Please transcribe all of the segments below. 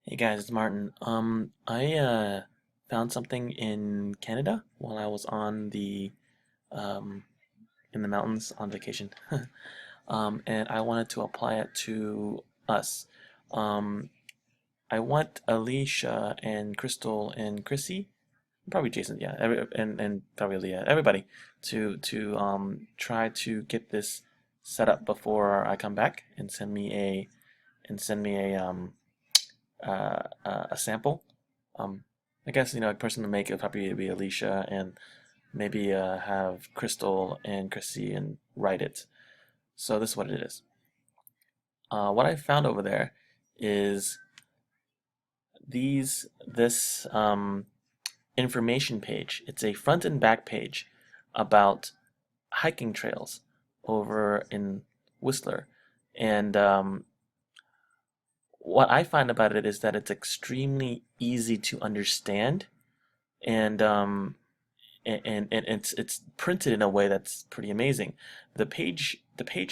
Hey guys, it's Martin. I found something in Canada while I was on the um, in the mountains on vacation, and I wanted to apply it to us. Um, I want Alicia and Crystal and Chrissy, probably Jason, yeah, and probably Leah, everybody to try to get this set up before I come back and send me a sample. I guess a person to make it would probably be Alicia, and maybe have Crystal and Chrissy and write it. So this is what it is. What I found over there is this information page. It's a front and back page about hiking trails over in Whistler, and what I find about it is that it's extremely easy to understand, and and it's printed in a way that's pretty amazing. The page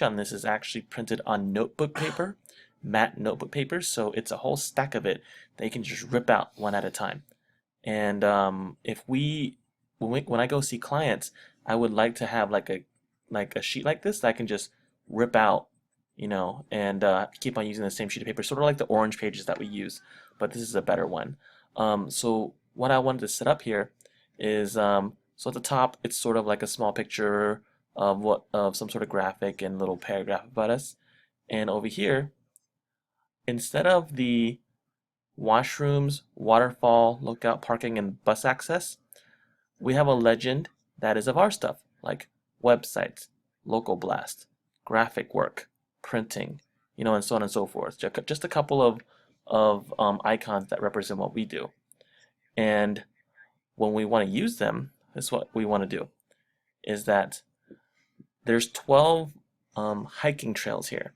on this is actually printed on notebook paper, matte notebook paper, so it's a whole stack of it that you can just rip out one at a time. And if we when I go see clients, I would like to have like a sheet like this that I can just rip out, and keep on using the same sheet of paper, sort of like the orange pages that we use, but this is a better one. So what I wanted to set up here is so at the top it's sort of like a small picture of some sort of graphic and little paragraph about us, and over here instead of the washrooms, waterfall, lookout, parking, and bus access, we have a legend that is of our stuff, like websites, local blast, graphic work, printing, and so on and so forth. Just a couple of icons that represent what we do. And when we want to use them, this is what we want to do, is that there's 12 hiking trails here.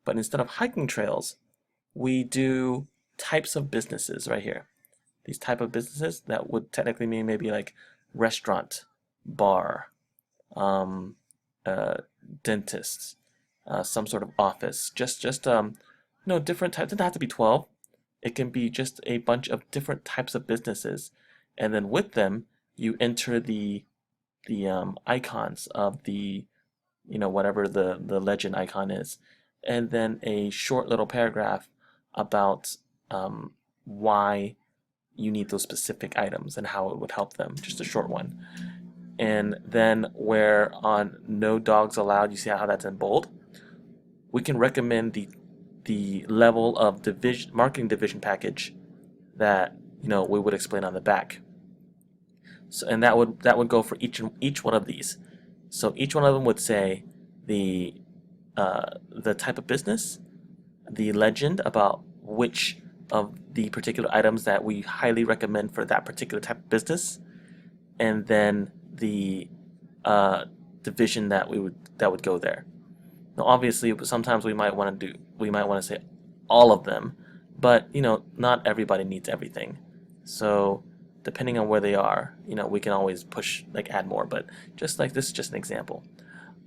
But instead of hiking trails, we do types of businesses right here. These type of businesses that would technically mean maybe like restaurant, bar, um, uh, dentists, some sort of office. Different types. It doesn't have to be 12. It can be just a bunch of different types of businesses, and then with them you enter the icons of the whatever the legend icon is, and then a short little paragraph about why you need those specific items and how it would help them. Just a short one. And then where on no dogs allowed, you see how that's in bold? We can recommend the level of division marketing division package that we would explain on the back. So and that would go for each one of these. So each one of them would say the the type of business, the legend about which of the particular items that we highly recommend for that particular type of business, and then the division that would go there. Now, obviously, sometimes we might want to say all of them, but not everybody needs everything. So depending on where they are, we can always push like add more. But just like this is just an example.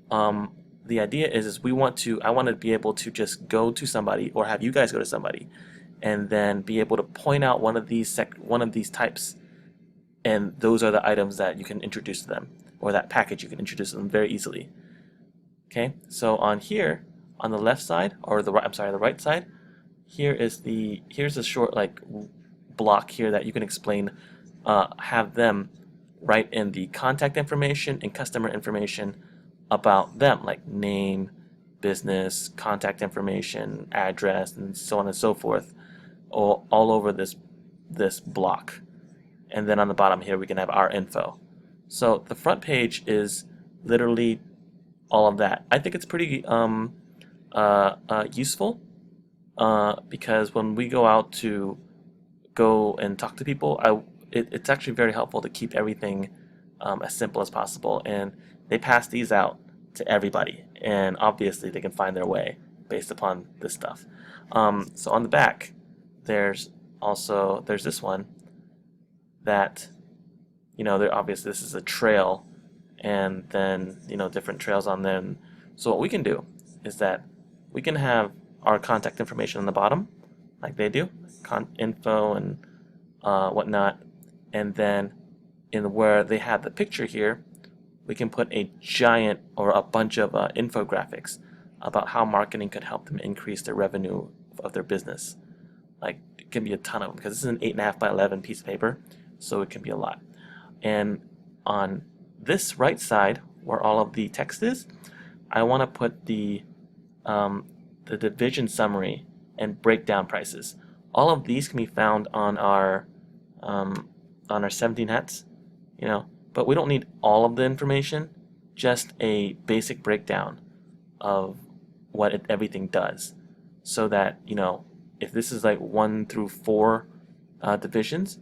The idea is I want to be able to just go to somebody or have you guys go to somebody, and then be able to point out one of these types, and those are the items that you can introduce to them, or that package you can introduce to them very easily. Okay, so on here, on the left side, or the right, I'm sorry, the right side, here's a short like block here that you can explain, have them write in the contact information and customer information about them, like name, business, contact information, address, and so on and so forth, all over this block. And then on the bottom here we can have our info. So the front page is literally all of that. I think it's pretty useful, because when we go out to go and talk to people, it's actually very helpful to keep everything as simple as possible. And they pass these out to everybody, and obviously they can find their way based upon this stuff. So on the back, there's this one that there obviously this is a trail, and then different trails on them. So what we can do is that we can have our contact information on the bottom, like they do, info and whatnot. And then in where they have the picture here, we can put a giant or a bunch of infographics about how marketing could help them increase their revenue of their business. Like it can be a ton of them because this is an 8.5 by 11 piece of paper, so it can be a lot. And on this right side, where all of the text is, I want to put the division summary and breakdown prices. All of these can be found um, on our 17 hats, you know, but we don't need all of the information, just a basic breakdown of what everything does, so that, you know, if this is like 1 through 4 divisions,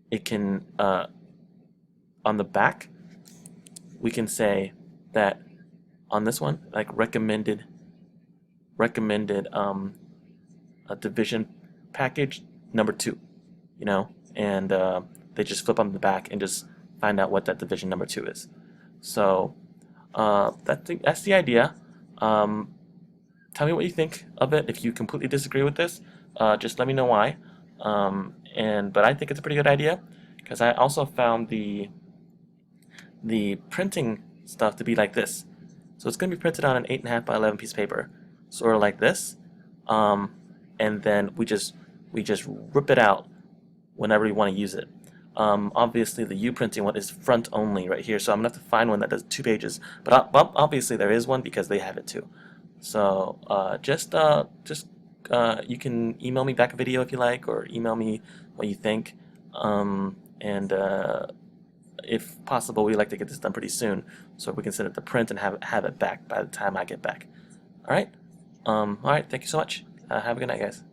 it can on the back we can say that on this one, like recommended a division package number 2, you know, and they just flip on the back and just find out what that division number 2 is. So that's the idea. Tell me what you think of it. If you completely disagree with this, just let me know why. But I think it's a pretty good idea because I also found the printing stuff to be like this. So it's going to be printed on an 8.5 by 11 piece of paper, sort of like this. And then we just rip it out whenever you want to use it. Obviously, the U printing one is front only right here, so I'm gonna have to find one that does 2 pages. But obviously, there is one because they have it too. So you can email me back a video if you like, or email me what you think. And if possible, we'd like to get this done pretty soon, so we can send it to print and have it back by the time I get back. All right. All right. Thank you so much. Have a good night, guys.